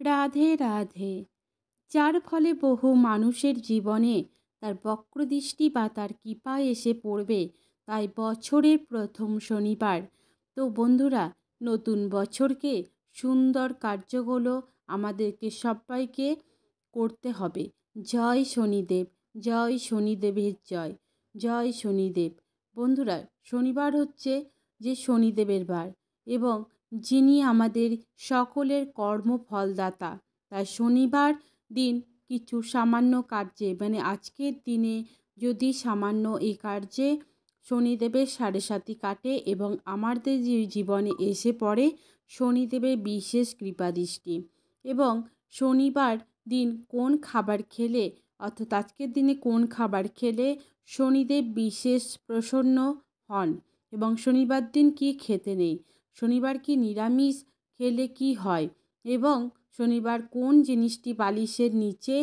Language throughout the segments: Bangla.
রাধে রাধে। যার ফলে বহু মানুষের জীবনে তার বক্রদৃষ্টি বা তার কৃপা এসে পড়বে, তাই বছরের প্রথম শনিবার। তো বন্ধুরা, নতুন বছরকে সুন্দর কার্যগুলো আমাদেরকে সবাইকে করতে হবে। জয় শনিদেব, জয় শনিদেবের জয়, জয় শনিদেব। বন্ধুরা, শনিবার হচ্ছে যে শনিদেবের বার এবং যিনি আমাদের সকলের কর্মফলদাতা। তাই শনিবার দিন কিছু সামান্য কার্যে, মানে আজকের দিনে যদি সামান্য এই কার্যে শনিদেবের সাড়ে কাটে এবং আমাদের জীবনে এসে পড়ে শনিদেবের বিশেষ কৃপাদৃষ্টি। এবং শনিবার দিন কোন খাবার খেলে, অর্থাৎ আজকের দিনে কোন খাবার খেলে শনিদেব বিশেষ প্রসন্ন হন এবং শনিবার দিন কি খেতে নেই, শনিবার কি নিরামিষ খেলে কি হয় এবং শনিবার কোন জিনিসটি বালিশের নিচে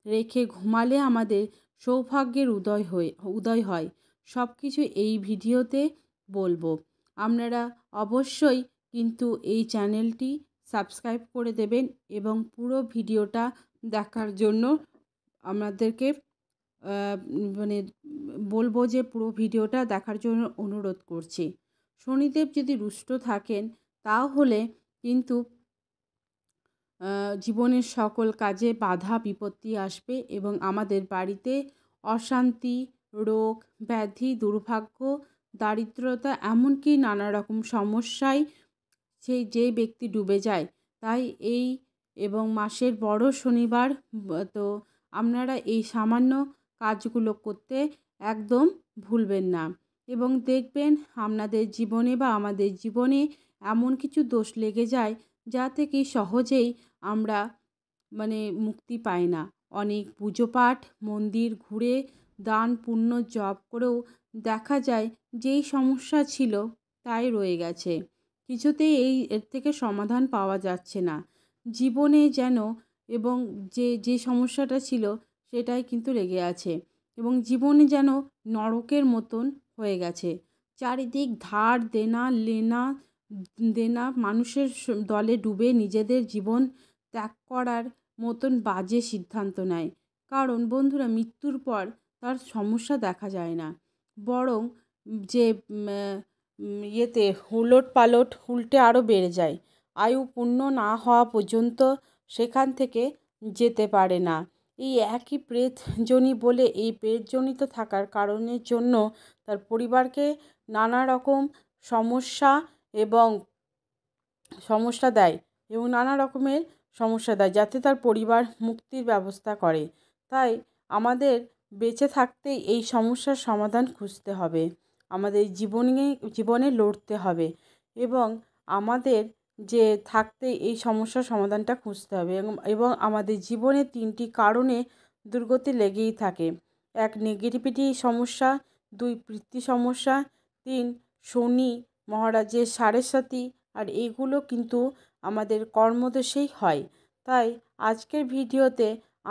রেখে ঘুমালে আমাদের সৌভাগ্যের উদয় হয়, সব কিছু এই ভিডিওতে বলবো। আপনারা অবশ্যই কিন্তু এই চ্যানেলটি সাবস্ক্রাইব করে দেবেন এবং পুরো ভিডিওটা দেখার জন্য আমাদেরকে মানে বলবো যে পুরো ভিডিওটা দেখার জন্য অনুরোধ করছি। শনিদেব যদি রুষ্ট থাকেন তাহলে কিন্তু জীবনের সকল কাজে বাধা বিপত্তি আসবে এবং আমাদের বাড়িতে অশান্তি, রোগ ব্যাধি, দুর্ভাগ্য, দারিদ্রতা, এমনকি নানা রকম সমস্যায় যে ব্যক্তি ডুবে যায়। তাই এই এবং মাসের বড় শনিবার, তো আপনারা এই সামান্য কাজগুলো করতে একদম ভুলবেন না এবং দেখবেন আপনাদের জীবনে বা আমাদের জীবনে এমন কিছু দোষ লেগে যায় যা থেকে সহজেই আমরা মুক্তি পাই না। অনেক পুজো পাঠ, মন্দির ঘুরে, দান পুণ্য জপ করেও দেখা যায় যেই সমস্যা ছিল তাই রয়ে গেছে, কিছুতেই এর থেকে সমাধান পাওয়া যাচ্ছে না জীবনে যেন, এবং যে সমস্যাটা ছিল সেটাই কিন্তু লেগে আছে এবং জীবনে যেন নরকের মতন হয়ে গেছে। চারিদিক ধার দেনা মানুষের দলে ডুবে নিজেদের জীবন ত্যাগ করার মতন বাজে সিদ্ধান্ত নেয়। কারণ বন্ধুরা, মৃত্যুর পর তার সমস্যা দেখা যায় না, বরং যে উলট পালট উল্টে আরও বেড়ে যায়। আয়ু পূর্ণ না হওয়া পর্যন্ত সেখান থেকে যেতে পারে না। এই একই প্রেতজনি বলে এই প্রেতজনিত থাকার কারণের জন্য তার পরিবারকে নানা রকম সমস্যা দেয় এবং নানা রকমের সমস্যা দেয় যাতে তার পরিবার মুক্তির ব্যবস্থা করে। তাই আমাদের বেঁচে থাকতে এই সমস্যার সমাধান খুঁজতে হবে, আমাদের জীবনে লড়তে হবে এবং আমাদের যে থাকতে এই সমস্যার সমাধানটা খুঁজতে হবে এবং আমাদের জীবনে 3টি কারণে দুর্গতি লেগেই থাকে। 1 নেগেটিভিটি সমস্যা, 2 বৃত্তি সমস্যা, 3 শনি মহারাজের সাড়ে, আর এইগুলো কিন্তু আমাদের কর্মদোষেই হয়। তাই আজকের ভিডিওতে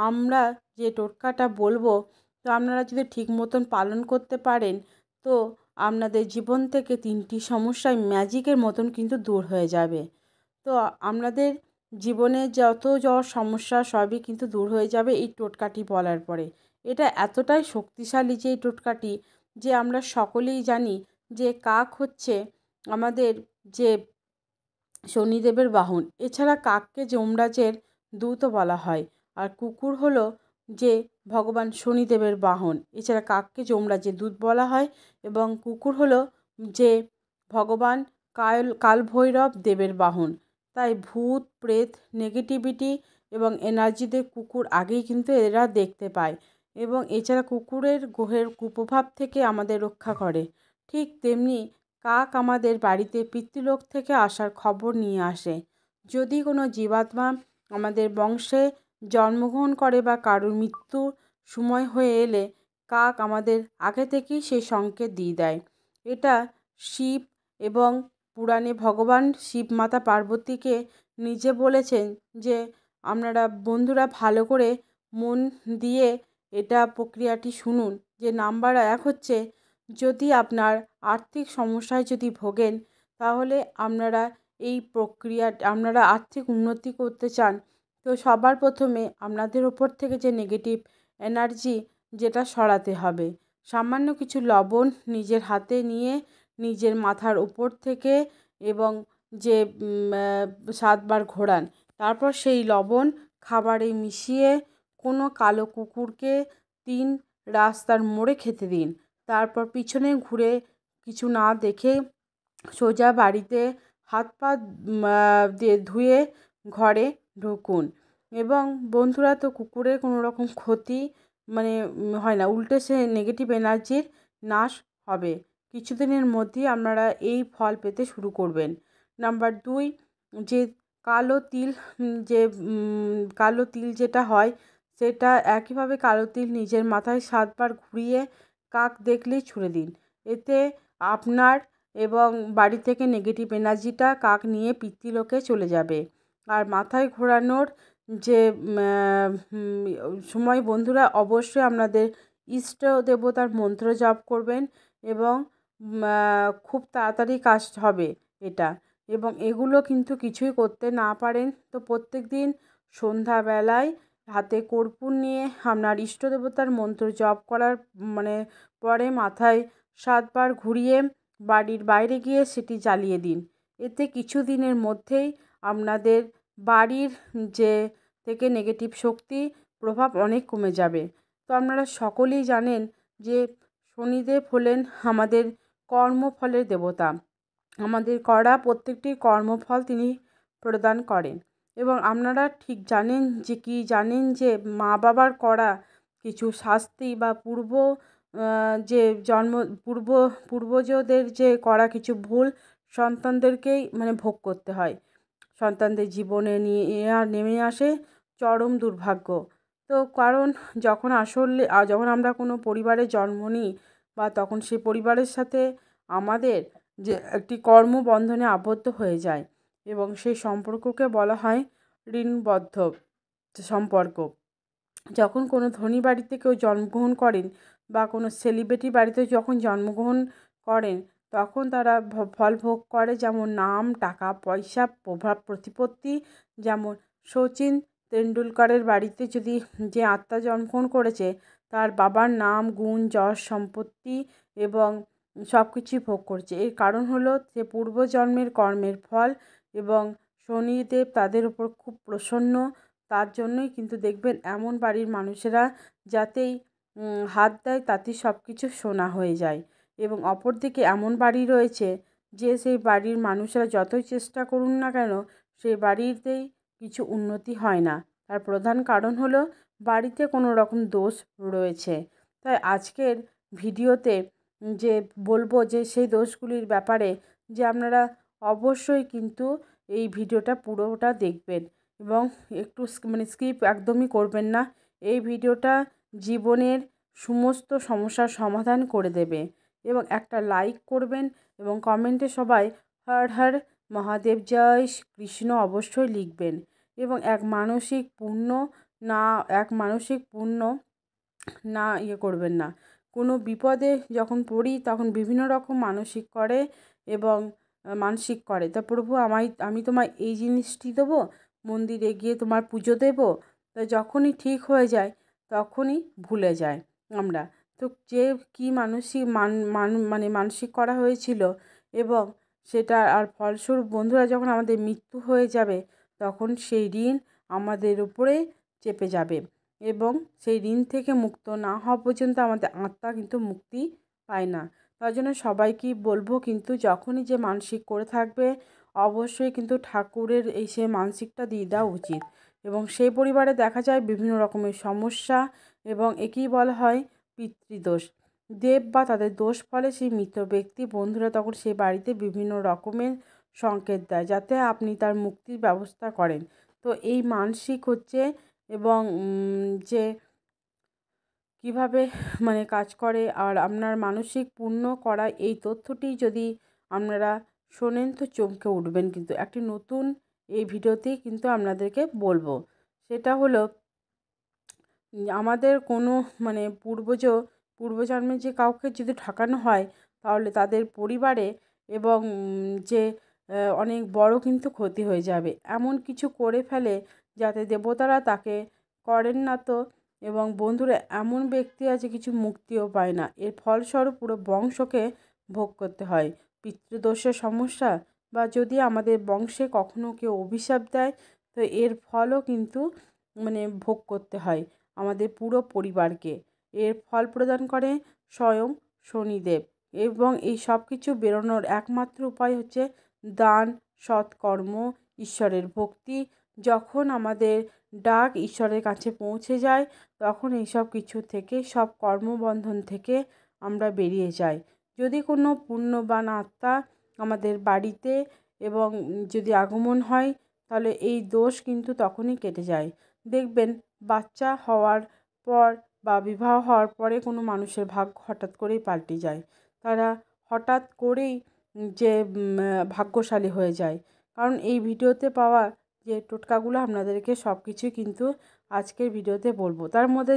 আমরা যে টোটকাটা বলবো, তো আপনারা যদি ঠিক মতন পালন করতে পারেন তো আপনাদের জীবন থেকে 3টি সমস্যায় ম্যাজিকের মতন কিন্তু দূর হয়ে যাবে। তো আপনাদের জীবনে যত সমস্যা সবই কিন্তু দূর হয়ে যাবে এই টোটকাটি বলার পরে। এটা এতটাই শক্তিশালী যে এই টোটকাটি, যে আমরা সকলেই জানি যে কাক হচ্ছে আমাদের যে শনিদেবের বাহন। এছাড়া কাককে যমরাজের দূতও বলা হয়, আর কুকুর হলো যে ভগবান শনিদেবের বাহন। এছাড়া কাককে যমরাজের দূত বলা হয় এবং কুকুর হলো যে ভগবান কালভৈরব দেবের বাহন। তাই ভূত প্রেত, নেগেটিভিটি এবং এনার্জিদের কুকুর আগেই কিন্তু এরা দেখতে পায় এবং এছাড়া কুকুরের গ্রহের কুপ্রভাব থেকে আমাদের রক্ষা করে। ঠিক তেমনি কাক আমাদের বাড়িতে পিতৃলোক থেকে আসার খবর নিয়ে আসে। যদি কোনো জীবাত্মা আমাদের বংশে জন্মগ্রহণ করে বা কারোর মৃত্যু সময় হয়ে এলে কাক আমাদের আগে থেকেই সেই সংকেত দিয়ে দেয়। এটা শিব এবং পুরাণে ভগবান শিব মাতা পার্বতীকে নিজে বলেছেন যে আপনারা বন্ধুরা ভালো করে মন দিয়ে এটা প্রক্রিয়াটি শুনুন। যে নাম্বার 1 হচ্ছে, যদি আপনার আর্থিক সমস্যায় যদি ভোগেন তাহলে আপনারা আর্থিক উন্নতি করতে চান তো সবার প্রথমে আপনাদের ওপর থেকে যে নেগেটিভ এনার্জি যেটা সরাতে হবে, সামান্য কিছু লবণ নিজের হাতে নিয়ে নিজের মাথার উপর থেকে এবং যে 7বার ঘোরান, তারপর সেই লবণ খাবারে মিশিয়ে কোনো কালো কুকুরকে 3 রাস্তার মোড়ে খেতে দিন। তারপর পিছনে ঘুরে কিছু না দেখে সোজা বাড়িতে হাত পা দিয়ে ধুয়ে ঘরে ঢুকুন। এবং বন্ধুরা, তো কুকুরের কোনো রকম ক্ষতি হয় না, উল্টে সে নেগেটিভ এনার্জির নাশ হবে। কিছুদিনের মধ্যেই আপনারা এই ফল পেতে শুরু করবেন। নাম্বার 2, যে কালো তিল, যে কালো তিল যেটা হয়, সেটা একইভাবে কালো তিল নিজের মাথায় 7বার ঘুরিয়ে কাক দেখলেই ছুঁড়ে দিন। এতে আপনার এবং বাড়ি থেকে নেগেটিভ এনার্জিটা কাক নিয়ে পিতৃলোকে চলে যাবে। আর মাথায় ঘোরানোর যে সময় বন্ধুরা, অবশ্যই আপনাদের ইষ্ট দেবতার মন্ত্র জপ করবেন এবং খুব তাড়াতাড়ি কাজ হবে এটা। এবং এগুলো কিন্তু কিছুই করতে না পারেন তো প্রত্যেক দিন সন্ধ্যাবেলায় হাতে কর্পূর নিয়ে আপনার ইষ্ট দেবতার মন্ত্র জপ করার পরে মাথায় 7বার ঘুরিয়ে বাড়ির বাইরে গিয়ে সেটি জ্বালিয়ে দিন। এতে কিছু দিনের মধ্যেই আপনাদের বাড়ির যে থেকে নেগেটিভ শক্তি প্রভাব অনেক কমে যাবে। তো আপনারা সকলেই জানেন যে শনিদেব হলেন আমাদের কর্মফলের দেবতা। আমাদের করা প্রত্যেকটি কর্মফল তিনি প্রদান করেন। এবং আপনারা ঠিক জানেন যে মা বাবার করা কিছু শাস্তি বা যে পূর্বজদের যে করা কিছু ভুল সন্তানদেরকেই ভোগ করতে হয়। সন্তানদের জীবনে নেমে আসে চরম দুর্ভাগ্য। তো কারণ যখন আমরা কোনো পরিবারে জন্ম নিই বা তখন সেই পরিবারের সাথে আমাদের যে একটি কর্মবন্ধনে আবদ্ধ হয়ে যায় এবং সেই সম্পর্ককে বলা হয় ঋণবদ্ধ সম্পর্ক। যখন কোনো ধনী বাড়িতে কেউ জন্মগ্রহণ করেন বা কোনো সেলিব্রিটি বাড়িতে যখন জন্মগ্রহণ করেন, তখন তারা ফল ভোগ করে, যেমন নাম, টাকা পয়সা, প্রভাব প্রতিপত্তি। যেমন শচীন তেন্ডুলকরের বাড়িতে যদি যে আত্মা জন্মগ্রহণ করেছে, তার বাবার নাম, গুণ, যশ, সম্পত্তি এবং সব কিছুই ভোগ করছে। এর কারণ হলো যে পূর্বজন্মের কর্মের ফল এবং শনিদেব তাদের উপর খুব প্রসন্ন। তার জন্যই কিন্তু দেখবেন এমন বাড়ির মানুষেরা যাতেই হাত দেয় তাতেই সব কিছু সোনা হয়ে যায়। এবং অপরদিকে এমন বাড়ি রয়েছে যে সেই বাড়ির মানুষেরা যতই চেষ্টা করুন না কেন, সেই বাড়িতেই কিছু উন্নতি হয় না। তার প্রধান কারণ হলো বাড়িতে কোনো রকম দোষ রয়েছে। তাই আজকের ভিডিওতে যে বলবো যে সেই দোষগুলির ব্যাপারে, যে আপনারা অবশ্যই কিন্তু এই ভিডিওটা পুরোটা দেখবেন এবং একটু স্কিপ একদমই করবেন না। এই ভিডিওটা জীবনের সমস্ত সমস্যার সমাধান করে দেবে। এবং একটা লাইক করবেন এবং কমেন্টে সবাই হর হর মহাদেব জয় কৃষ্ণ অবশ্যই লিখবেন। এবং এক মানসিক পুণ্য না করবেন না। কোনো বিপদে যখন পড়ি তখন বিভিন্ন রকম মানসিক করে তা প্রভু আমি তোমায় এই জিনিসটি দেবো, মন্দিরে গিয়ে তোমার পুজো দেবো। তো যখনই ঠিক হয়ে যায় তখনই ভুলে যায় আমরা। তো যে কী মানসিক করা হয়েছিল এবং সেটা আর ফলস্বরূপ বন্ধুরা, যখন আমাদের মৃত্যু হয়ে যাবে তখন সেই ঋণ আমাদের উপরে চেপে যাবে এবং সেই ঋণ থেকে মুক্ত না হওয়া পর্যন্ত আমাদের আত্মা কিন্তু মুক্তি পায় না। তার জন্য সবাইকেই বলবো, কিন্তু যখনই যে মানসিক করে থাকবে অবশ্যই কিন্তু ঠাকুরের সেই মানসিকটা দিয়ে দেওয়া উচিত। এবং সেই পরিবারে দেখা যায় বিভিন্ন রকমের সমস্যা এবং একেই বলা হয় পিতৃদোষ। দেব বা তাদের দোষ ফলে সেই মৃত ব্যক্তি বন্ধুরা তখন সেই বাড়িতে বিভিন্ন রকমের সংকেত দেয় যাতে আপনি তার মুক্তির ব্যবস্থা করেন। তো এই মানসিক হচ্ছে এবং যে কিভাবে কাজ করে আর আপনার মানসিক পূর্ণ করা, এই তথ্যটি যদি আপনারা শোনেন তো চমকে উঠবেন। কিন্তু একটি নতুন এই ভিডিওতেই কিন্তু আপনাদেরকে বলবো, সেটা হলো আমাদের কোনো পূর্বজন্মে যে কাউকে যদি ঠকানো হয় তাহলে তাদের পরিবারে এবং যে অনেক বড় কিন্তু ক্ষতি হয়ে যাবে। এমন কিছু করে ফেলে যাতে দেবতারা তাকে করেন না তো। এবং বন্ধুরা, এমন ব্যক্তি আছে কিছু মুক্তিও পায় না। এর ফলস্বরূপ পুরো বংশকে ভোগ করতে হয় পিতৃদোষের সমস্যা, বা যদি আমাদের বংশে কখনো কেউ অভিশাপ দেয় তো এর ফলও কিন্তু ভোগ করতে হয় আমাদের পুরো পরিবারকে। এর ফল প্রদান করে স্বয়ং শনিদেব। এবং এই সব কিছু বেরোনোর একমাত্র উপায় হচ্ছে দান, সৎকর্ম, ঈশ্বরের ভক্তি। যখন আমাদের ডাক ঈশ্বরের কাছে পৌঁছে যায় তখন এইসব কিছু থেকে, সব কর্মবন্ধন থেকে আমরা বেরিয়ে যাই। যদি কোনো পুণ্যবান আত্মা আমাদের বাড়িতে এবং যদি আগমন হয় তাহলে এই দোষ কিন্তু তখনই কেটে যায়। দেখবেন বাচ্চা হওয়ার পর বা বিবাহ হওয়ার পরে কোনো মানুষের ভাগ্য হঠাৎ করেই পাল্টে যায়। তারা হঠাৎ করেই যে ভাগ্যশালী হয়ে যায়। কারণ এই ভিডিওতে পাওয়া যে টোটকাগুলো আপনাদেরকে সব কিছুই কিন্তু আজকের ভিডিওতে বলবো। তার মধ্যে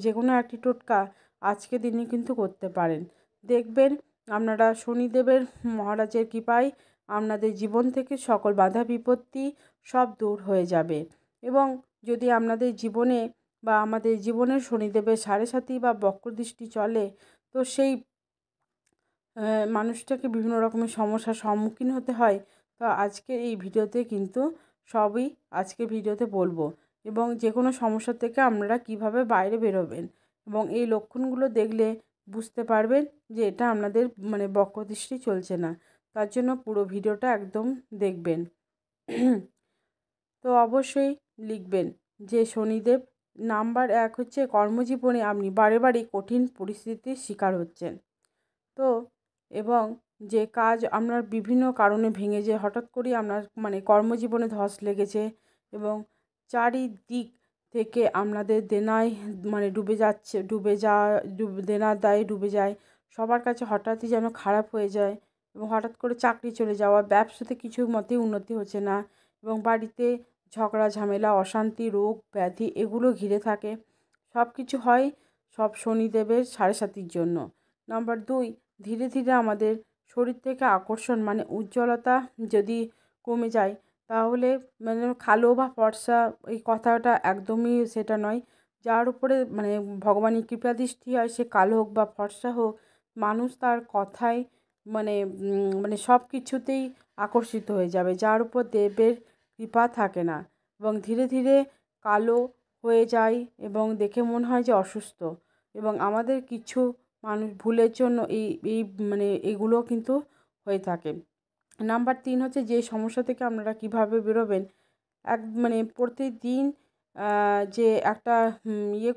যে কোনো একটি টোটকা আজকের দিনে কিন্তু করতে পারেন। দেখবেন আপনারা শনিদেবের মহারাজের কৃপায় আপনাদের জীবন থেকে সকল বাধা বিপত্তি সব দূর হয়ে যাবে। এবং যদি আপনাদের জীবনে বা আমাদের জীবনের শনিদেবের সাড়ে সাতি বা বক্রদৃষ্টি চলে তো সেই মানুষটাকে বিভিন্ন রকমের সমস্যার সম্মুখীন হতে হয়। তো আজকের এই ভিডিওতে কিন্তু সবই আজকের ভিডিওতে বলবো। এবং যে কোনো সমস্যা থেকে আপনারা কিভাবে বাইরে বেরোবেন এবং এই লক্ষণগুলো দেখলে বুঝতে পারবেন যে এটা আপনাদের বক্রদৃষ্টি চলছে না। তার জন্য পুরো ভিডিওটা একদম দেখবেন। তো অবশ্যই লিখবেন যে শনিদেব নাম্বার 1 হচ্ছে কর্মজীবনে আপনি বারে বারে কঠিন পরিস্থিতির শিকার হচ্ছেন। তো এবং যে কাজ আপনার বিভিন্ন কারণে ভেঙে যায়, হঠাৎ করেই আপনার কর্মজীবনে ধস লেগেছে এবং চারিদিক থেকে আপনাদের দেনায় দেনার দায়ে ডুবে যায়। সবার কাছে হঠাৎই যেন খারাপ হয়ে যায় এবং হঠাৎ করে চাকরি চলে যাওয়া, ব্যবসাতে কিছু মতেই উন্নতি হচ্ছে না এবং বাড়িতে ঝগড়া ঝামেলা, অশান্তি, রোগ ব্যাধি এগুলো ঘিরে থাকে। সব কিছু হয় সব শনিদেবের সাড়ে সাতির জন্য। নাম্বার 2, ধীরে ধীরে আমাদের শরীর থেকে আকর্ষণ উজ্জ্বলতা যদি কমে যায় তাহলে কালো বা ফর্সা এই কথাটা একদমই সেটা নয়। যার উপরে ভগবানের কৃপাদৃষ্টি হয় সে কালো হোক বা ফর্সা হোক, মানুষ তার কথায় সব কিছুতেই আকর্ষিত হয়ে যাবে, যার উপর দেবের কৃপা থাকে না এবং ধীরে ধীরে কালো হয়ে যায় এবং দেখে মনে হয় যে অসুস্থ। এবং আমাদের কিছু মানুষ ভুলের জন্য এগুলো কিন্তু হয়ে থাকে। নাম্বার 3 হচ্ছে যে সমস্যা থেকে আপনারা কিভাবে বেরোবেন। প্রতিদিন যে একটা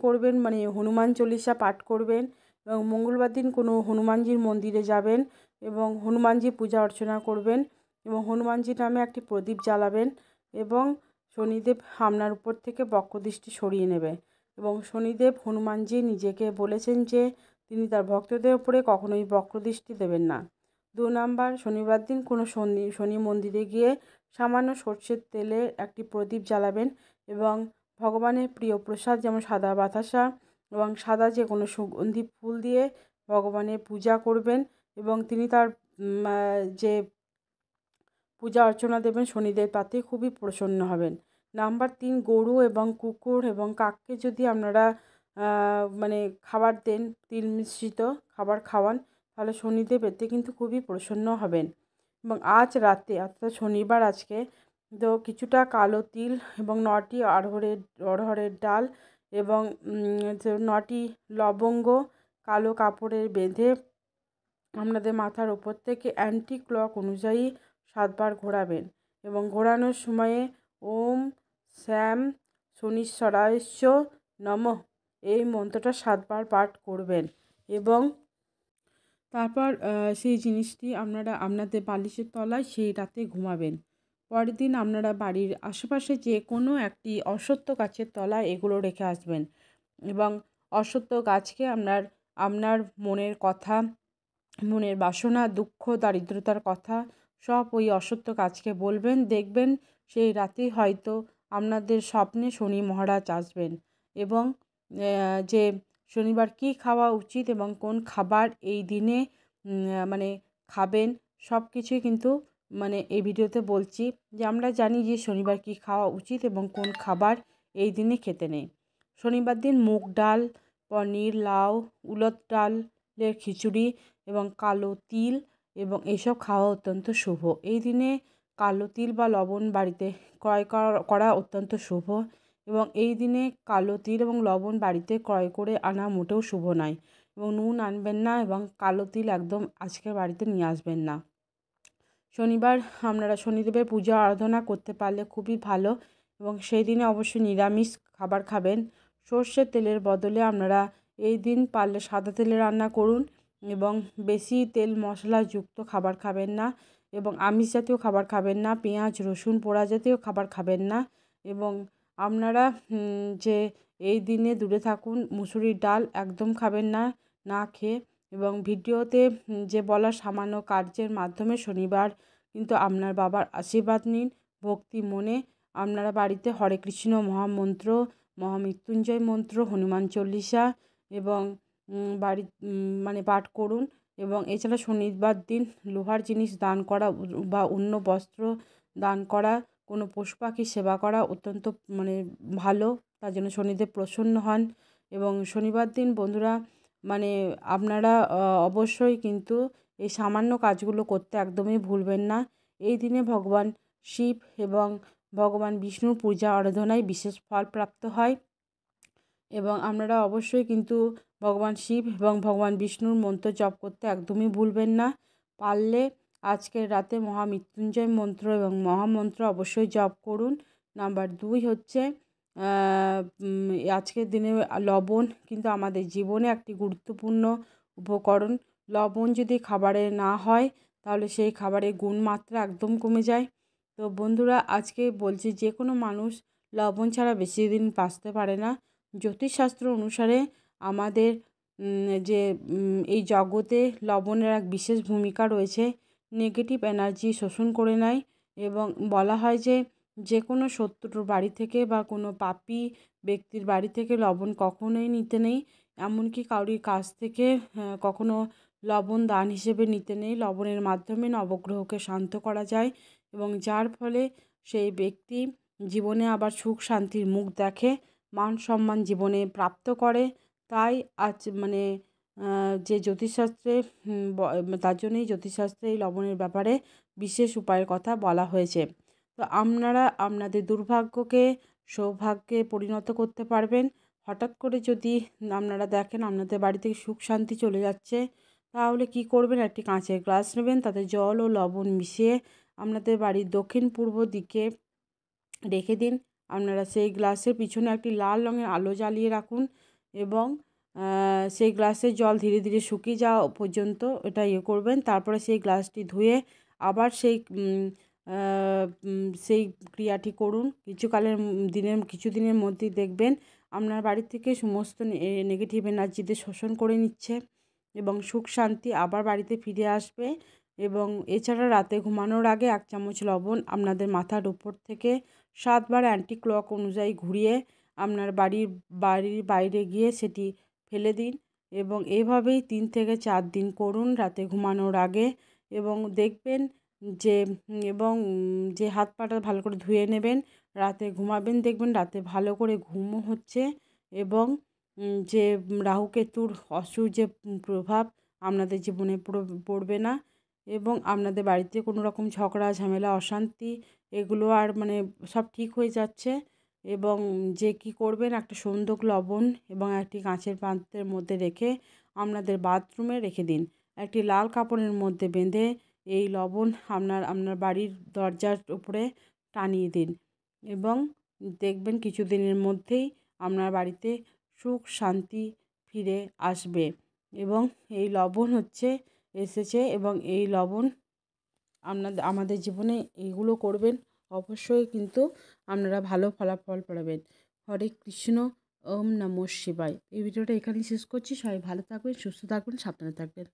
করবেন, হনুমান চল্লিশা পাঠ করবেন এবং মঙ্গলবার দিন কোনো হনুমানজির মন্দিরে যাবেন এবং হনুমানজি পূজা অর্চনা করবেন এবং হনুমানজি নামে একটি প্রদীপ জ্বালাবেন এবং শনিদেব আপনার উপর থেকে বক্রদৃষ্টি সরিয়ে নেবে। এবং শনিদেব হনুমানজি নিজেকে বলেছেন যে তিনি তার ভক্তদের উপরে কখনোই বক্রদৃষ্টি দেবেন না। 2 নাম্বার, শনিবার দিন কোনো শনি মন্দিরে গিয়ে সামান্য সর্ষের তেলে একটি প্রদীপ জ্বালাবেন এবং ভগবানের প্রিয় প্রসাদ যেমন সাদা বাতাসা এবং সাদা যে কোনো সুগন্ধি ফুল দিয়ে ভগবানের পূজা করবেন এবং তিনি তার যে পূজা অর্চনা দেবেন শনিদেব, তাতে খুবই প্রসন্ন হবেন। নাম্বার 3, গরু এবং কুকুর এবং কাককে যদি আপনারা খাবার দেন, তিল মিশ্রিত খাবার খাওয়ান, তাহলে শনিদেব এতে কিন্তু খুবই প্রসন্ন হবেন। এবং আজ রাতে অর্থাৎ শনিবার আজকে তো কিছুটা কালো তিল এবং 9টি অড়হরের ডাল এবং 9টি লবঙ্গ কালো কাপড়ে বেঁধে আপনাদের মাথার ওপর থেকে অ্যান্টি ক্লক অনুযায়ী 7 বার ঘোরাবেন এবং ঘোরানোর সময়ে ওম শ্যাম শনিশ্বরায়স্য নমঃ এই মন্ত্রটা 7 বার পাঠ করবেন এবং তারপর সেই জিনিসটি আপনারা আপনাদের বালিশের তলায় সেই রাতে ঘুমাবেন। পরের দিন আপনারা বাড়ির আশেপাশে যে কোনো একটি অশ্বত্থ গাছের তলায় এগুলো রেখে আসবেন এবং অশ্বত্থ গাছকে আপনার মনের কথা, মনের বাসনা, দুঃখ, দারিদ্রতার কথা সব ওই অশ্বত্থ গাছকে বলবেন। দেখবেন সেই রাতেই হয়তো আপনাদের স্বপ্নে শনি মহারাজ আসবেন এবং যে শনিবার কী খাওয়া উচিত এবং কোন খাবার এই দিনে খাবেন সব কিছুই কিন্তু মানে এই ভিডিওতে বলছি যে আমরা জানি যে শনিবার কী খাওয়া উচিত এবং কোন খাবার এই দিনে খেতে নেই। শনিবার দিন মুগ ডাল, পনির, লাউ, উলট ডালের খিচুড়ি এবং কালো তিল এবং এইসব খাওয়া অত্যন্ত শুভ। এই দিনে কালো তিল বা লবণ বাড়িতে ক্রয় করা অত্যন্ত শুভ এবং এই দিনে কালো তিল এবং লবণ বাড়িতে ক্রয় করে আনা মোটেও শুভ নয় এবং নুন আনবেন না এবং কালো তিল একদম আজকে বাড়িতে নিয়ে আসবেন না। শনিবার আপনারা শনিদেবের পূজা আরাধনা করতে পারলে খুবই ভালো এবং সেই দিনে অবশ্যই নিরামিষ খাবার খাবেন। সর্ষের তেলের বদলে আপনারা এই দিন পারলে সাদা তেলে রান্না করুন এবং বেশি তেল মশলাযুক্ত খাবার খাবেন না এবং আমিষ জাতীয় খাবার খাবেন না, পেঁয়াজ রসুন পোড়া জাতীয় খাবার খাবেন না এবং আপনারা যে এই দিনে দূরে থাকুন, মুসুরির ডাল একদম খাবেন না, না খেয়ে এবং ভিডিওতে যে বলা সামান্য কার্যের মাধ্যমে শনিবার কিন্তু আপনার বাবার আশীর্বাদ নিন ভক্তি মনে। আপনারা বাড়িতে হরে কৃষ্ণ মহামন্ত্র, মহামৃত্যুঞ্জয় মন্ত্র, হনুমান চল্লিশা এবং বাড়ি মানে পাঠ করুন এবং এছাড়া শনিবার দিন লোহার জিনিস দান করা বা অন্য বস্ত্র দান করা, কোনো পশু পাখির সেবা করা অত্যন্ত মানে ভালো, তার জন্য শনিদেব প্রসন্ন হন এবং শনিবার দিন বন্ধুরা মানে আপনারা অবশ্যই কিন্তু এই সামান্য কাজগুলো করতে একদমই ভুলবেন না। এই দিনে ভগবান শিব এবং ভগবান বিষ্ণুর পূজা আরাধনায় বিশেষ ফল প্রাপ্ত হয় এবং আপনারা অবশ্যই কিন্তু ভগবান শিব এবং ভগবান বিষ্ণুর মন্ত্র জপ করতে একদমই ভুলবেন না। পারলে আজকের রাতে মহামৃত্যুঞ্জয় মন্ত্র এবং মহামন্ত্র অবশ্যই জপ করুন। নাম্বার 2 হচ্ছে আজকের দিনে লবণ কিন্তু আমাদের জীবনে একটি গুরুত্বপূর্ণ উপকরণ। লবণ যদি খাবারে না হয় তাহলে সেই খাবারের গুণমাত্রা একদম কমে যায়। তো বন্ধুরা আজকে বলছি যে কোনো মানুষ লবণ ছাড়া বেশি দিন বাঁচতে পারে না। জ্যোতিষশাস্ত্র অনুসারে আমাদের যে এই জগতে লবণের এক বিশেষ ভূমিকা রয়েছে। নেগেটিভ এনার্জি শোষণ করে নেয় এবং বলা হয় যে যে কোনো শত্রুর বাড়ি থেকে বা কোনো পাপী ব্যক্তির বাড়ি থেকে লবণ কখনোই নিতে নেই, এমনকি কারোর কাছ থেকে কখনো লবণ দান হিসেবে নিতে নেই। লবণের মাধ্যমে নবগ্রহকে শান্ত করা যায় এবং যার ফলে সেই ব্যক্তি জীবনে আবার সুখ শান্তির মুখ দেখে, মান সম্মান জীবনে প্রাপ্ত করে। তাই আজ মানে যে জ্যোতিষশাস্ত্রে তার জন্যই জ্যোতিষশাস্ত্রে এই লবণের ব্যাপারে বিশেষ উপায়ের কথা বলা হয়েছে। তো আপনারা আপনাদের দুর্ভাগ্যকে সৌভাগ্যে পরিণত করতে পারবেন। হঠাৎ করে যদি আপনারা দেখেন আপনাদের বাড়ি থেকে সুখ শান্তি চলে যাচ্ছে, তাহলে কি করবেন, একটি কাঁচের গ্লাস নেবেন, তাতে জল ও লবণ মিশিয়ে আপনাদের বাড়ির দক্ষিণ পূর্ব দিকে রেখে দিন। আপনারা সেই গ্লাসের পিছনে একটি লাল রঙের আলো জ্বালিয়ে রাখুন এবং সেই গ্লাসের জল ধীরে ধীরে শুকিয়ে যাওয়া পর্যন্ত এটা করবেন। তারপরে সেই গ্লাসটি ধুয়ে আবার সেই ক্রিয়াটি করুন। কিছুদিনের মধ্যেই দেখবেন আপনার বাড়ি থেকে সমস্ত নেগেটিভ এনার্জিদের শোষণ করে নিচ্ছে এবং সুখ শান্তি আবার বাড়িতে ফিরে আসবে। এবং এছাড়া রাতে ঘুমানোর আগে 1 চামচ লবণ আপনাদের মাথার উপর থেকে 7 বার অ্যান্টি ক্লক অনুযায়ী ঘুরিয়ে আপনার বাড়ির বাইরে গিয়ে সেটি ফেলে দিন এবং এভাবেই 3 থেকে 4 দিন করুন রাতে ঘুমানোর আগে এবং দেখবেন যে হাত পাটা ভালো করে ধুয়ে নেবেন, রাতে ঘুমাবেন, দেখবেন রাতে ভালো করে ঘুমও হচ্ছে এবং যে রাহু কেতুর অশুভ যে প্রভাব আপনাদের জীবনে পড়বে না এবং আপনাদের বাড়িতে কোনো রকম ঝগড়া ঝামেলা অশান্তি এগুলো আর মানে সব ঠিক হয়ে যাচ্ছে। এবং যে কি করবেন, একটা সন্দক লবণ এবং একটি কাঁচের পাত্রের মধ্যে রেখে আপনাদের বাথরুমে রেখে দিন। একটি লাল কাপড়ের মধ্যে বেঁধে এই লবণ আপনার বাড়ির দরজার উপরে টানিয়ে দিন এবং দেখবেন কিছুদিনের মধ্যেই আপনার বাড়িতে সুখ শান্তি ফিরে আসবে এবং এই লবণ এসেছে এবং এই লবণ আমাদের জীবনে এইগুলো করবেন, অবশ্যই কিন্তু আপনারা ভালো ফলাফল পাবেন। হরে কৃষ্ণ, ওম নমঃ শিবায়। এই ভিডিওটা এখানেই শেষ করছি। সবাই ভালো থাকবেন, সুস্থ থাকবেন, সাবধানে থাকবেন।